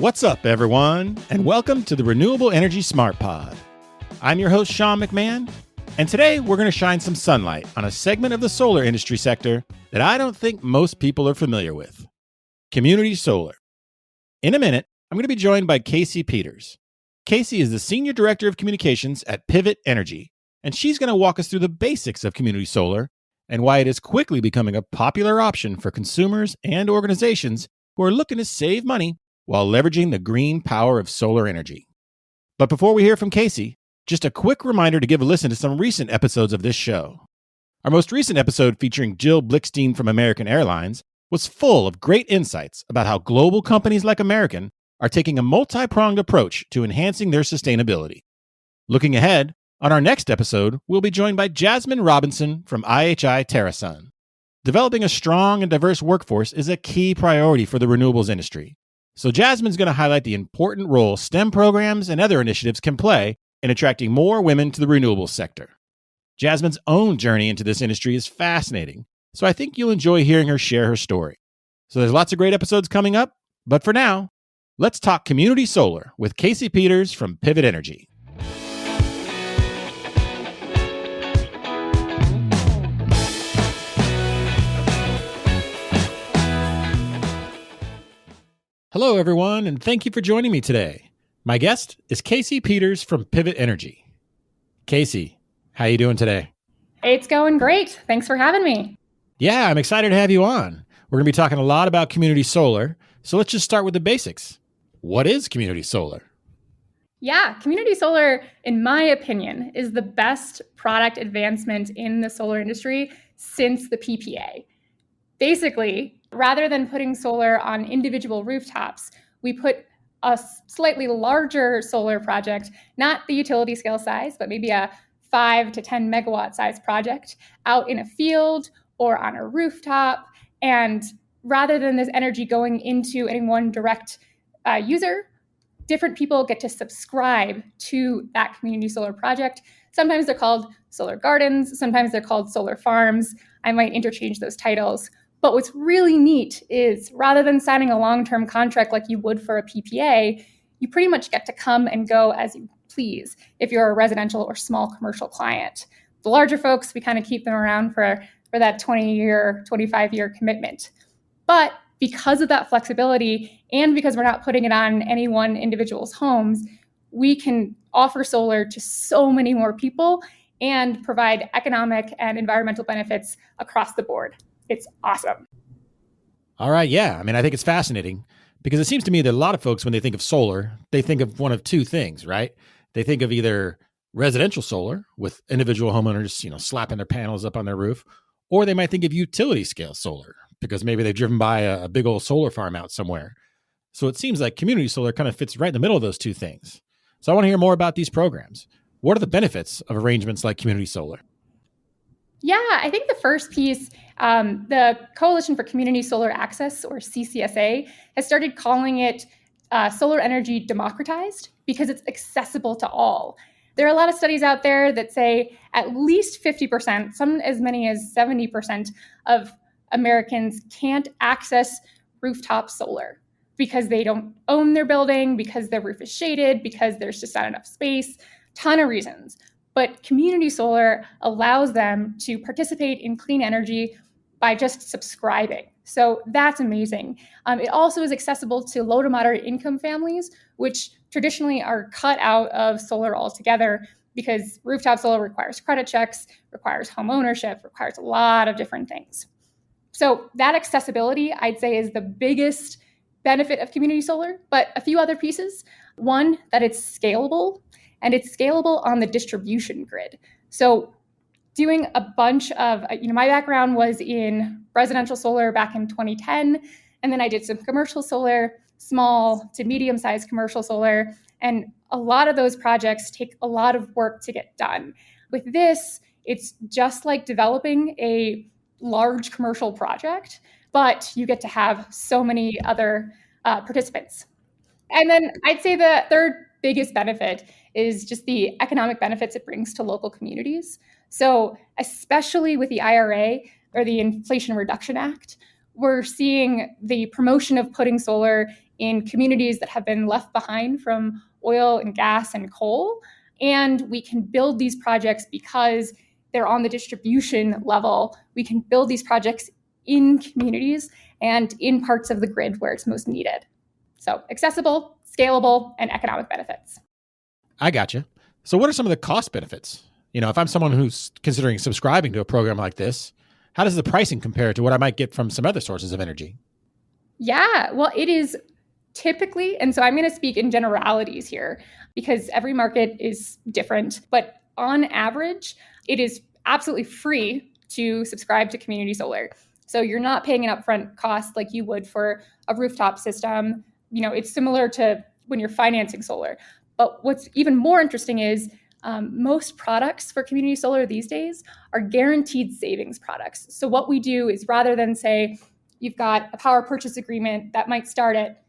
What's up, everyone, and welcome to the Renewable Energy Smart Pod. I'm your host, Sean McMahon, and today we're going to shine some sunlight on a segment of the solar industry sector that I don't think most people are familiar with: community solar. In a minute, I'm going to be joined by Kacie Peters. Kacie is the Senior Director of Communications at Pivot Energy, and she's going to walk us through the basics of community solar and why it is quickly becoming a popular option for consumers and organizations who are looking to save money while leveraging the green power of solar energy. But before we hear from Kacie, just a quick reminder to give a listen to some recent episodes of this show. Our most recent episode featuring Jill Blickstein from American Airlines was full of great insights about how global companies like American are taking a multi-pronged approach to enhancing their sustainability. Looking ahead, on our next episode, we'll be joined by Jasmine Robinson from IHI TerraSun. Developing a strong and diverse workforce is a key priority for the renewables industry. So Jasmine's going to highlight the important role STEM programs and other initiatives can play in attracting more women to the renewables sector. Jasmine's own journey into this industry is fascinating, so I think you'll enjoy hearing her share her story. So there's lots of great episodes coming up, but for now, let's talk community solar with Kacie Peters from Pivot Energy. Hello, everyone, and thank you for joining me today. My guest is Kacie Peters from Pivot Energy. Kacie, how are you doing today? It's going great. Thanks for having me. Yeah, I'm excited to have you on. We're going to be talking a lot about community solar, so let's just start with the basics. What is community solar? Yeah, community solar, in my opinion, is the best product advancement in the solar industry since the PPA. Basically, rather than putting solar on individual rooftops, we put a slightly larger solar project, not the utility scale size, but maybe a 5 to 10 megawatt size project out in a field or on a rooftop. And rather than this energy going into any one direct user, different people get to subscribe to that community solar project. Sometimes they're called solar gardens. Sometimes they're called solar farms. I might interchange those titles. But what's really neat is rather than signing a long-term contract like you would for a PPA, you pretty much get to come and go as you please if you're a residential or small commercial client. The larger folks, we kind of keep them around for that 20-year, 25-year commitment. But because of that flexibility and because we're not putting it on any one individual's homes, we can offer solar to so many more people and provide economic and environmental benefits across the board. It's awesome. All right, yeah. I mean, I think it's fascinating because it seems to me that a lot of folks, when they think of solar, they think of one of two things, right? They think of either residential solar with individual homeowners, slapping their panels up on their roof, or they might think of utility scale solar because maybe they've driven by a big old solar farm out somewhere. So it seems like community solar kind of fits right in the middle of those two things. So I want to hear more about these programs. What are the benefits of arrangements like community solar? Yeah, I think the first piece, the Coalition for Community Solar Access, or CCSA, has started calling it solar energy democratized because it's accessible to all. There are a lot of studies out there that say at least 50%, some as many as 70% of Americans can't access rooftop solar because they don't own their building, because their roof is shaded, because there's just not enough space, ton of reasons. But community solar allows them to participate in clean energy by just subscribing. So that's amazing. It also is accessible to low to moderate income families, which traditionally are cut out of solar altogether because rooftop solar requires credit checks, requires home ownership, requires a lot of different things. So that accessibility, I'd say, is the biggest benefit of community solar, but a few other pieces. One, that it's scalable. And it's scalable on the distribution grid. So doing a bunch of, my background was in residential solar back in 2010. And then I did some commercial solar, small to medium-sized commercial solar. And a lot of those projects take a lot of work to get done. With this, it's just like developing a large commercial project, but you get to have so many other participants. And then I'd say the third biggest benefit is just the economic benefits it brings to local communities. So especially with the IRA or the Inflation Reduction Act, we're seeing the promotion of putting solar in communities that have been left behind from oil and gas and coal. And we can build these projects because they're on the distribution level. We can build these projects in communities and in parts of the grid where it's most needed. So accessible, scalable, and economic benefits. I gotcha. So what are some of the cost benefits? If I'm someone who's considering subscribing to a program like this, how does the pricing compare to what I might get from some other sources of energy? Yeah, well, it is typically, and so I'm going to speak in generalities here because every market is different, but on average, it is absolutely free to subscribe to community solar. So you're not paying an upfront cost like you would for a rooftop system. It's similar to when you're financing solar. But what's even more interesting is most products for community solar these days are guaranteed savings products. So what we do is rather than say you've got a power purchase agreement that might start at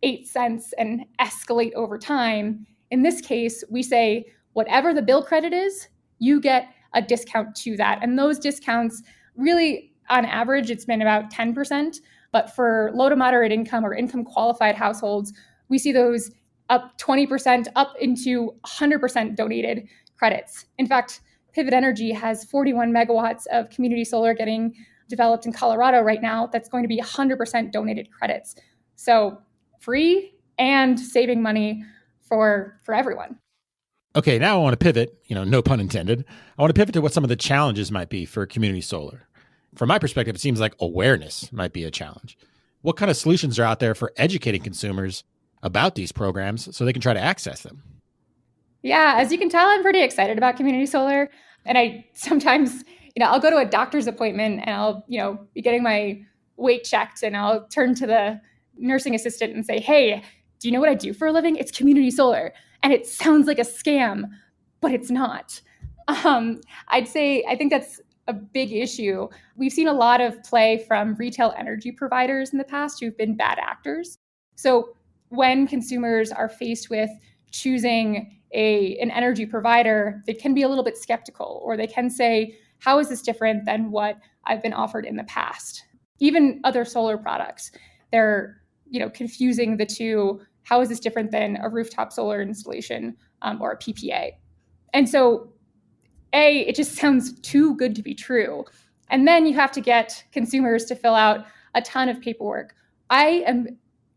8 cents and escalate over time, in this case, we say whatever the bill credit is, you get a discount to that. And those discounts really, on average, it's been about 10%. But for low to moderate income or income qualified households, we see those up 20%, up into 100% donated credits. In fact, Pivot Energy has 41 megawatts of community solar getting developed in Colorado right now that's going to be 100% donated credits. So free and saving money for everyone. Okay, now I want to pivot, no pun intended. I want to pivot to what some of the challenges might be for community solar. From my perspective, it seems like awareness might be a challenge. What kind of solutions are out there for educating consumers about these programs so they can try to access them? Yeah, as you can tell, I'm pretty excited about community solar. And I sometimes, I'll go to a doctor's appointment and I'll, be getting my weight checked and I'll turn to the nursing assistant and say, hey, do you know what I do for a living? It's community solar. And it sounds like a scam, but it's not. I think that's a big issue. We've seen a lot of play from retail energy providers in the past who've been bad actors. So when consumers are faced with choosing an energy provider, they can be a little bit skeptical, or they can say, how is this different than what I've been offered in the past? Even other solar products, they're confusing the two. How is this different than a rooftop solar installation or a PPA? And so, it just sounds too good to be true. And then you have to get consumers to fill out a ton of paperwork. I am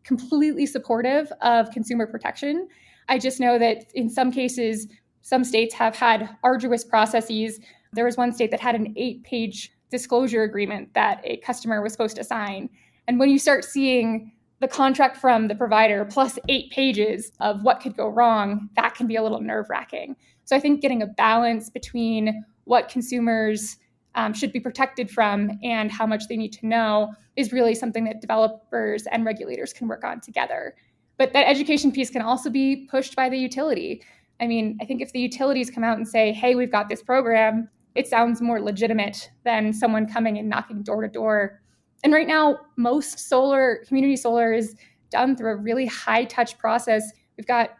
completely supportive of consumer protection. I just know that in some cases, some states have had arduous processes. There was one state that had an 8-page disclosure agreement that a customer was supposed to sign. And when you start seeing the contract from the provider plus 8 pages of what could go wrong, that can be a little nerve-wracking. So I think getting a balance between what consumers should be protected from and how much they need to know is really something that developers and regulators can work on together. But that education piece can also be pushed by the utility. I think if the utilities come out and say, hey, we've got this program, it sounds more legitimate than someone coming and knocking door to door. And right now, most community solar is done through a really high touch process. We've got,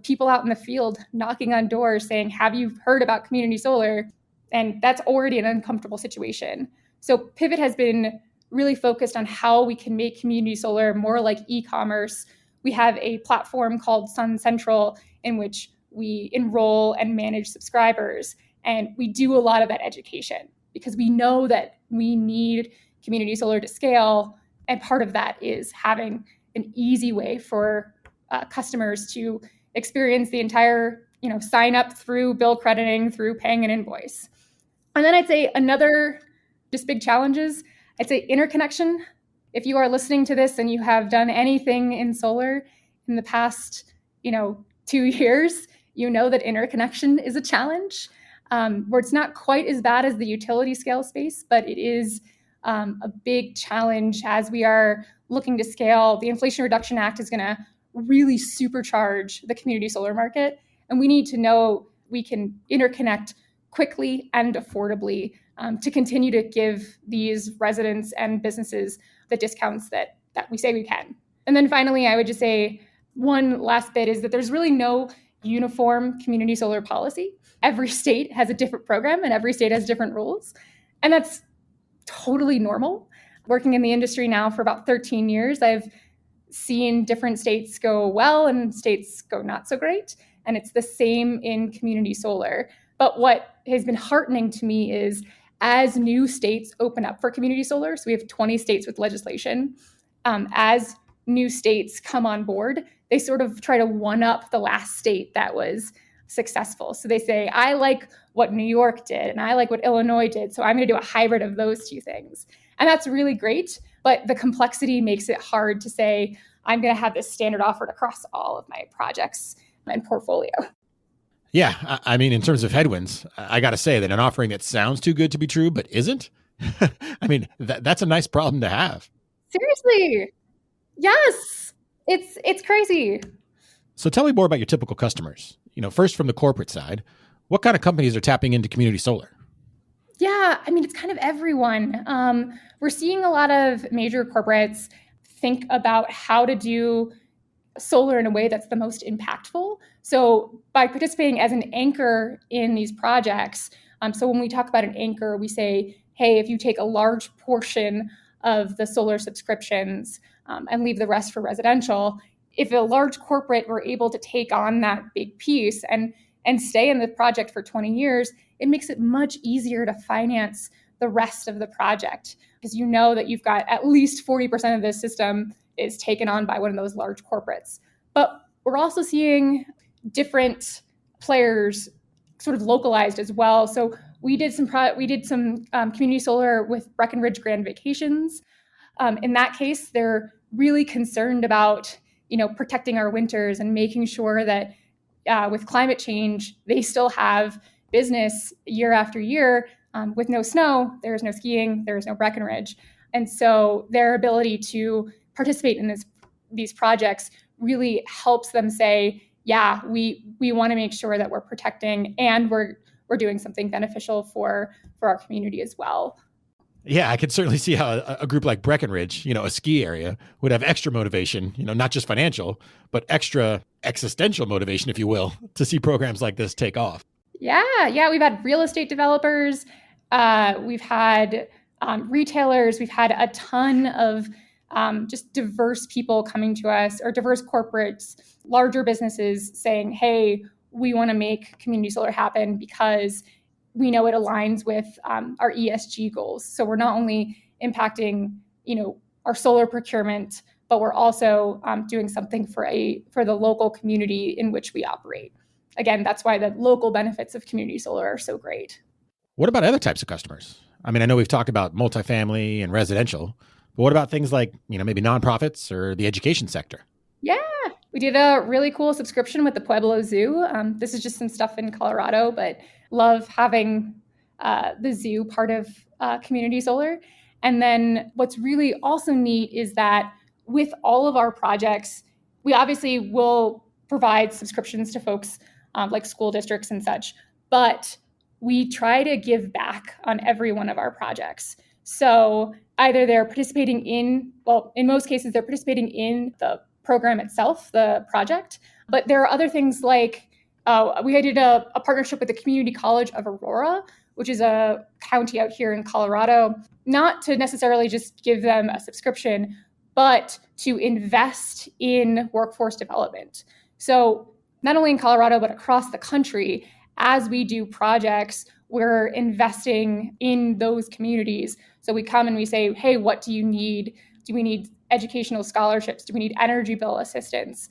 people out in the field knocking on doors saying, have you heard about community solar? And that's already an uncomfortable situation. So Pivot has been really focused on how we can make community solar more like e-commerce. We have a platform called Sun Central in which we enroll and manage subscribers. And we do a lot of that education because we know that we need community solar to scale. And part of that is having an easy way for customers to experience the entire, sign up through bill crediting, through paying an invoice. And then I'd say another just big challenges, I'd say interconnection. If you are listening to this and you have done anything in solar in the past, 2 years, you know that interconnection is a challenge where it's not quite as bad as the utility scale space, but it is a big challenge as we are looking to scale. The Inflation Reduction Act is going to really supercharge the community solar market. And we need to know we can interconnect quickly and affordably to continue to give these residents and businesses the discounts that we say we can. And then finally, I would just say one last bit is that there's really no uniform community solar policy. Every state has a different program and every state has different rules. And that's totally normal. Working in the industry now for about 13 years, I've seen different states go well and states go not so great. And it's the same in community solar. But what has been heartening to me is as new states open up for community solar, so we have 20 states with legislation, as new states come on board, they sort of try to one up the last state that was successful. So they say, I like what New York did and I like what Illinois did, so I'm going to do a hybrid of those two things. And that's really great, but the complexity makes it hard to say, I'm going to have this standard offered across all of my projects and portfolio. Yeah, I mean, in terms of headwinds, I got to say that an offering that sounds too good to be true but isn't, I mean, that's a nice problem to have. Seriously. Yes. It's crazy. So tell me more about your typical customers. First from the corporate side, what kind of companies are tapping into community solar? Yeah, I mean, it's kind of everyone. We're seeing a lot of major corporates think about how to do solar in a way that's the most impactful. So by participating as an anchor in these projects, so when we talk about an anchor, we say, hey, if you take a large portion of the solar subscriptions and leave the rest for residential, if a large corporate were able to take on that big piece and stay in the project for 20 years, it makes it much easier to finance the rest of the project because you know that you've got at least 40% of the system is taken on by one of those large corporates. But we're also seeing different players sort of localized as well. So we did some community solar with Breckenridge Grand Vacations. In that case, they're really concerned about protecting our winters and making sure that with climate change, they still have business year after year. With no snow, there is no skiing, there is no Breckenridge. And so their ability to participate in these projects really helps them say, yeah, we want to make sure that we're protecting and we're doing something beneficial for our community as well. Yeah, I can certainly see how a group like Breckenridge, a ski area, would have extra motivation, not just financial, but extra existential motivation, if you will, to see programs like this take off. Yeah. We've had real estate developers. We've had retailers. We've had a ton of just diverse people coming to us, or diverse corporates, larger businesses saying, hey, we want to make community solar happen because we know it aligns with our ESG goals. So we're not only impacting, our solar procurement, but we're also doing something for the local community in which we operate. Again, that's why the local benefits of community solar are so great. What about other types of customers? I mean, I know we've talked about multifamily and residential, but what about things like, maybe nonprofits or the education sector? Yeah, we did a really cool subscription with the Pueblo Zoo. This is just some stuff in Colorado, but love having the zoo part of community solar. And then what's really also neat is that with all of our projects, we obviously will provide subscriptions to folks like school districts and such, but we try to give back on every one of our projects. So either they're participating in most cases, they're participating in the program itself, the project, but there are other things like we did a partnership with the Community College of Aurora, which is a county out here in Colorado, not to necessarily just give them a subscription, but to invest in workforce development. So not only in Colorado, but across the country, as we do projects, we're investing in those communities. So we come and we say, hey, what do you need? Do we need educational scholarships? Do we need energy bill assistance?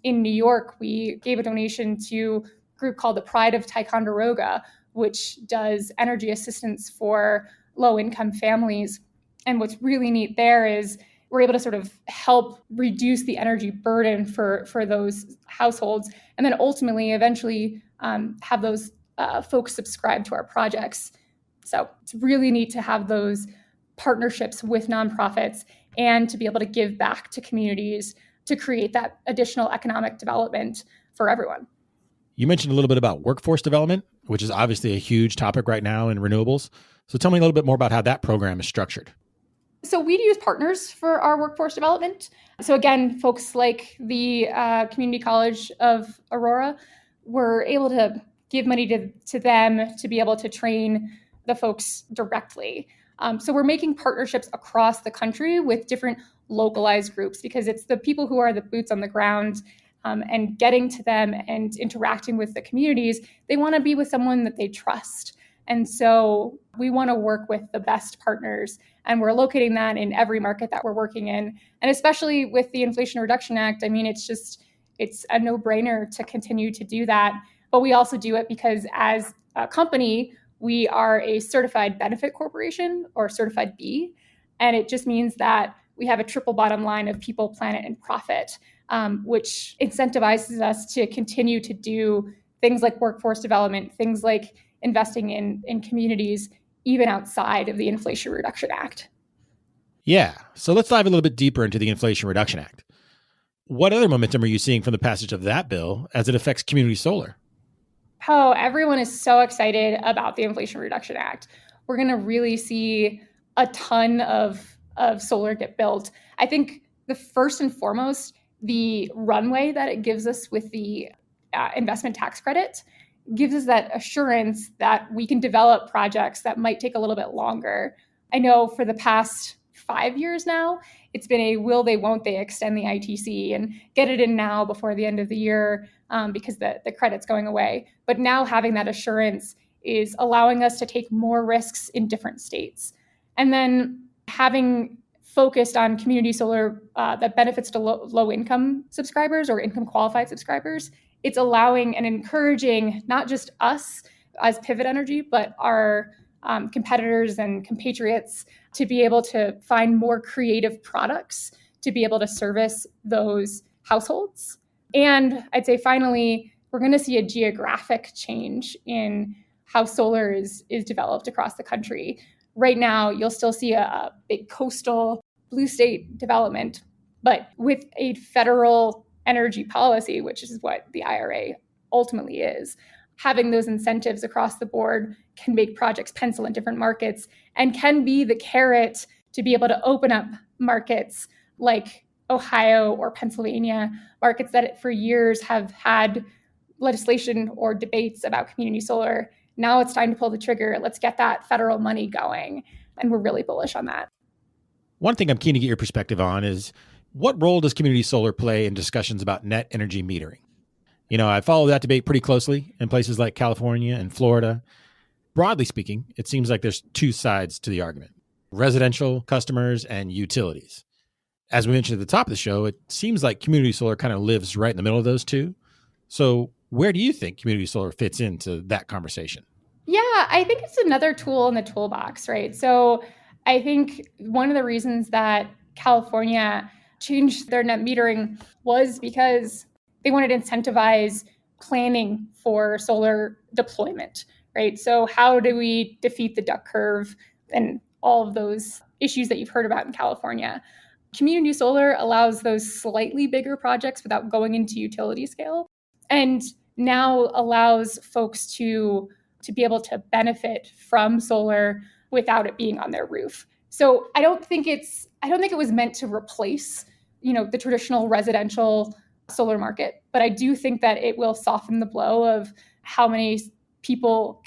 In New York, we gave a donation to a group called the Pride of Ticonderoga, which does energy assistance for low-income families. And what's really neat there is we're able to sort of help reduce the energy burden for those households, and then ultimately, eventually, have those folks subscribe to our projects. So it's really neat to have those partnerships with nonprofits and to be able to give back to communities to create that additional economic development for everyone. You mentioned a little bit about workforce development, which is obviously a huge topic right now in renewables. So tell me a little bit more about how that program is structured. So we use partners for our workforce development. So again, folks like the Community College of Aurora were able to give money to them to be able to train the folks directly. So we're making partnerships across the country with different localized groups, because it's the people who are the boots on the ground, and getting to them and interacting with the communities. They want to be with someone that they trust. And so we want to work with the best partners, and we're locating that in every market that we're working in. And especially with the Inflation Reduction Act, I mean, it's a no-brainer to continue to do that. But we also do it because as a company, we are a certified benefit corporation, or certified B. And it just means that we have a triple bottom line of people, planet, and profit, which incentivizes us to continue to do things like workforce development, things like investing in communities, even outside of the Inflation Reduction Act. Yeah. So let's dive a little bit deeper into the Inflation Reduction Act. What other momentum are you seeing from the passage of that bill as it affects community solar? Oh, everyone is so excited about the Inflation Reduction Act. We're going to really see a ton of solar get built. I think the first and foremost, the runway that it gives us with the investment tax credit gives us that assurance that we can develop projects that might take a little bit longer. I know for the past 5 years now, it's been a will they, won't they extend the ITC and get it in now before the end of the year, because the credit's going away. But now having that assurance is allowing us to take more risks in different states. And then having focused on community solar that benefits to low-income subscribers or income-qualified subscribers, it's allowing and encouraging not just us as Pivot Energy, but our competitors and compatriots to be able to find more creative products to be able to service those households. And I'd say finally, we're going to see a geographic change in how solar is developed across the country. Right now, you'll still see a big coastal blue state development, but with a federal energy policy, which is what the IRA ultimately is, having those incentives across the board can make projects pencil in different markets and can be the carrot to be able to open up markets like Ohio or Pennsylvania, markets that for years have had legislation or debates about community solar. Now it's time to pull the trigger. Let's get that federal money going. And we're really bullish on that. One thing I'm keen to get your perspective on is, what role does community solar play in discussions about net energy metering? You know, I follow that debate pretty closely in places like California and Florida. Broadly speaking, it seems like there's two sides to the argument: residential customers and utilities. As we mentioned at the top of the show, it seems like community solar kind of lives right in the middle of those two. So where do you think community solar fits into that conversation? Yeah, I think it's another tool in the toolbox, right? So I think one of the reasons that California changed their net metering was because they wanted to incentivize planning for solar deployment, right? So how do we defeat the duck curve and all of those issues that you've heard about in California? Community solar allows those slightly bigger projects without going into utility scale, and now allows folks to be able to benefit from solar without it being on their roof. So I don't think it was meant to replace, the traditional residential solar market, but I do think that it will soften the blow of how many people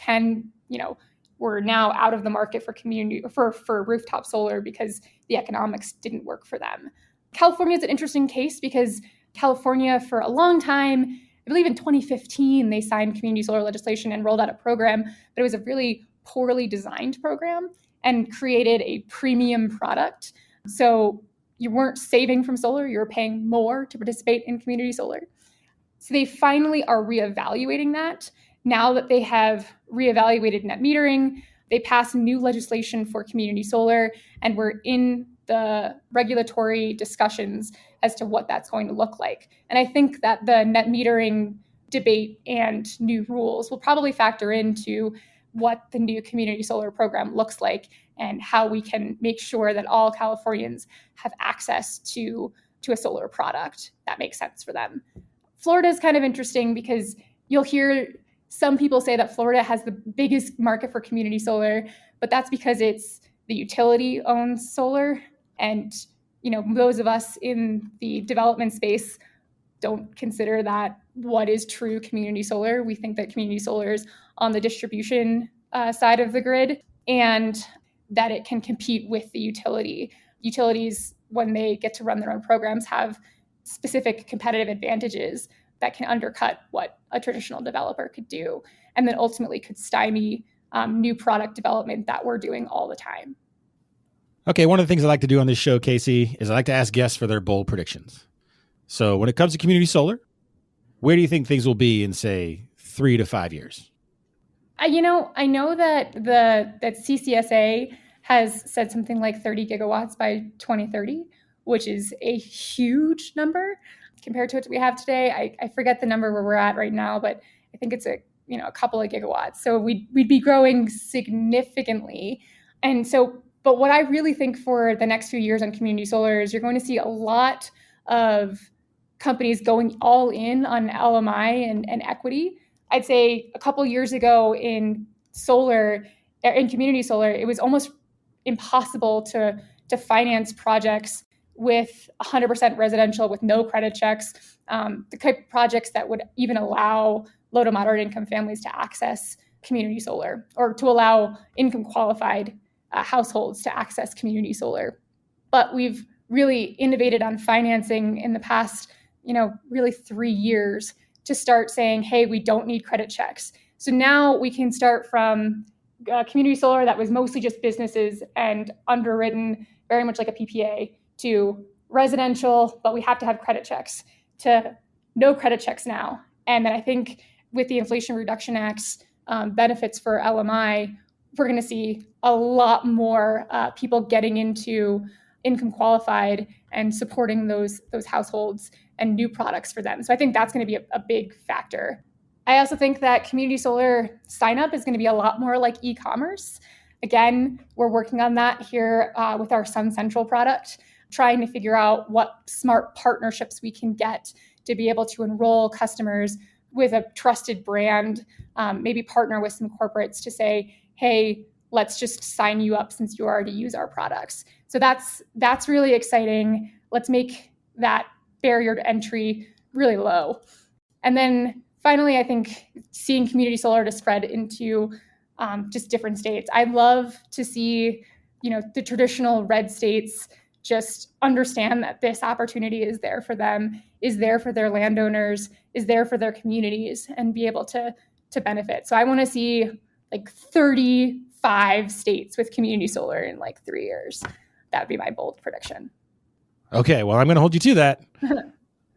we're now out of the market for rooftop solar because the economics didn't work for them. California is an interesting case because California, for a long time, I believe in 2015, they signed community solar legislation and rolled out a program, but it was a really poorly designed program and created a premium product. So you weren't saving from solar, you were paying more to participate in community solar. So they finally are reevaluating that. Now that they have reevaluated net metering, they passed new legislation for community solar, and we're in the regulatory discussions as to what that's going to look like. And I think that the net metering debate and new rules will probably factor into what the new community solar program looks like and how we can make sure that all Californians have access to a solar product that makes sense for them. Florida is kind of interesting because you'll hear some people say that Florida has the biggest market for community solar, but that's because it's the utility owns solar. And, those of us in the development space don't consider that what is true community solar. We think that community solar is on the distribution side of the grid and that it can compete with the utility. Utilities when they get to run their own programs, have specific competitive advantages that can undercut what a traditional developer could do, and then ultimately could stymie new product development that we're doing all the time. Okay, one of the things I like to do on this show, Kacie, is I like to ask guests for their bold predictions. So when it comes to community solar, where do you think things will be in, say, 3 to 5 years? I know that that CCSA has said something like 30 gigawatts by 2030, which is a huge number compared to what we have today. I forget the number where we're at right now, but I think it's a couple of gigawatts. So we'd be growing significantly. And so, but what I really think for the next few years on community solar is you're going to see a lot of companies going all in on LMI and equity. I'd say a couple years ago in community solar, it was almost impossible to finance projects with 100% residential with no credit checks, the type of projects that would even allow low to moderate income families to access community solar, or to allow income qualified households to access community solar. But we've really innovated on financing in the past, really 3 years to start saying, hey, we don't need credit checks. So now we can start from community solar that was mostly just businesses and underwritten very much like a PPA, to residential, but we have to have credit checks, to no credit checks now. And then I think with the Inflation Reduction Act's benefits for LMI, we're going to see a lot more people getting into income qualified and supporting those households and new products for them. So I think that's going to be a big factor. I also think that community solar sign up is going to be a lot more like e-commerce. Again, we're working on that here with our Sun Central product, trying to figure out what smart partnerships we can get to be able to enroll customers with a trusted brand, maybe partner with some corporates to say, hey, let's just sign you up since you already use our products. So that's really exciting. Let's make that barrier to entry really low. And then finally, I think seeing community solar to spread into just different states. I'd love to see, the traditional red states just understand that this opportunity is there for them, is there for their landowners, is there for their communities, and be able to benefit. So I want to see like 35 states with community solar in like 3 years. That would be my bold prediction. Okay, well, I'm going to hold you to that.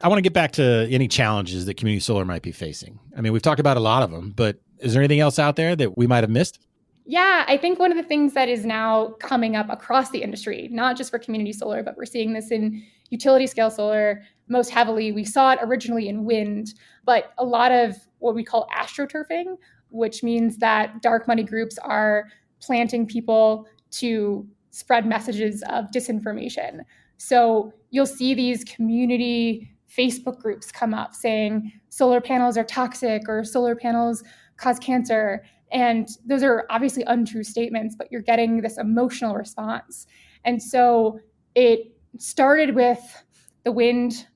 I want to get back to any challenges that community solar might be facing. I mean, we've talked about a lot of them, but is there anything else out there that we might have missed? Yeah, I think one of the things that is now coming up across the industry, not just for community solar, but we're seeing this in utility scale solar most heavily. We saw it originally in wind, but a lot of what we call astroturfing, which means that dark money groups are planting people to spread messages of disinformation. So you'll see these community Facebook groups come up saying solar panels are toxic or solar panels cause cancer. And those are obviously untrue statements, but you're getting this emotional response. And so it started with the wind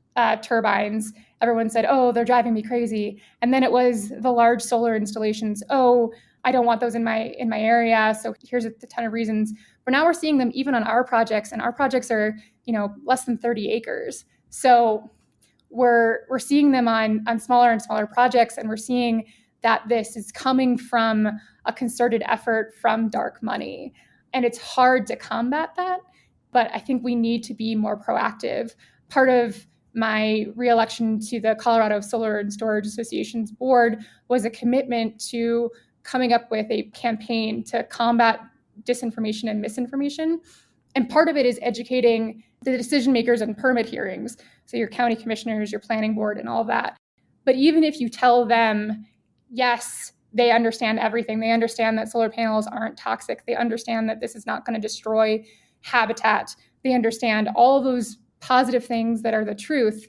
turbines. Everyone said, oh, they're driving me crazy. And then it was the large solar installations. Oh, I don't want those in my area. So here's a ton of reasons. But now we're seeing them even on our projects, and our projects are, less than 30 acres. So we're seeing them on smaller and smaller projects, and we're seeing that this is coming from a concerted effort from dark money. And it's hard to combat that, but I think we need to be more proactive. Part of my re-election to the Colorado Solar and Storage Association's board was a commitment to coming up with a campaign to combat disinformation and misinformation. And part of it is educating the decision makers in permit hearings, so your county commissioners, your planning board, and all that. But even if you tell them, yes, they understand everything. They understand that solar panels aren't toxic. They understand that this is not going to destroy habitat. They understand all of those positive things that are the truth.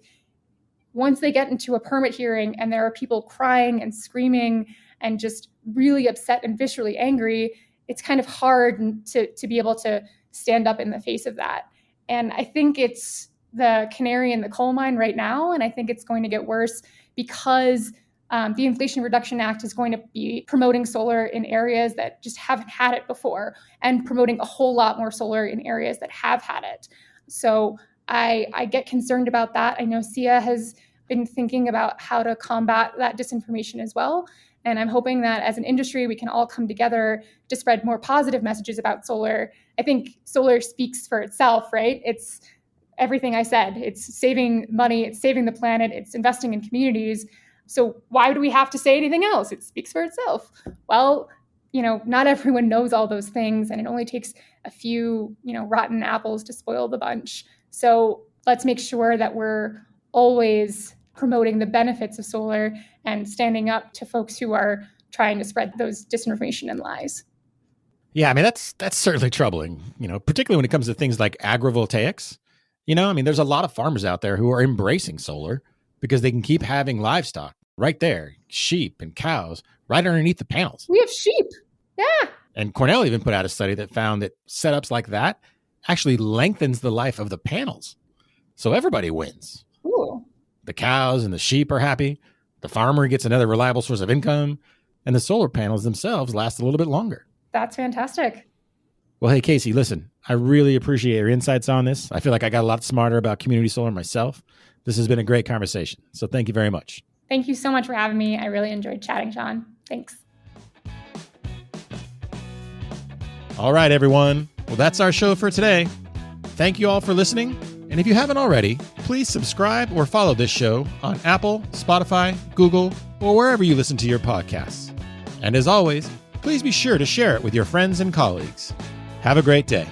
Once they get into a permit hearing and there are people crying and screaming and just really upset and viscerally angry, it's kind of hard to be able to stand up in the face of that. And I think it's the canary in the coal mine right now, and I think it's going to get worse because the Inflation Reduction Act is going to be promoting solar in areas that just haven't had it before, and promoting a whole lot more solar in areas that have had it. So I get concerned about that. I know Sia has been thinking about how to combat that disinformation as well. And I'm hoping that as an industry, we can all come together to spread more positive messages about solar. I think solar speaks for itself, right? It's everything I said. It's saving money, it's saving the planet, it's investing in communities. So why would we have to say anything else? It speaks for itself. Well, not everyone knows all those things, and it only takes a few, rotten apples to spoil the bunch. So let's make sure that we're always promoting the benefits of solar and standing up to folks who are trying to spread those disinformation and lies. Yeah, I mean, that's certainly troubling, particularly when it comes to things like agrivoltaics. There's a lot of farmers out there who are embracing solar because they can keep having livestock right there, sheep and cows, right underneath the panels. We have sheep. Yeah. And Cornell even put out a study that found that setups like that actually lengthens the life of the panels. So everybody wins. Ooh. The cows and the sheep are happy. The farmer gets another reliable source of income. And the solar panels themselves last a little bit longer. That's fantastic. Well, hey, Kacie, listen, I really appreciate your insights on this. I feel like I got a lot smarter about community solar myself. This has been a great conversation. So thank you very much. Thank you so much for having me. I really enjoyed chatting, Sean. Thanks. All right, everyone. Well, that's our show for today. Thank you all for listening. And if you haven't already, please subscribe or follow this show on Apple, Spotify, Google, or wherever you listen to your podcasts. And as always, please be sure to share it with your friends and colleagues. Have a great day.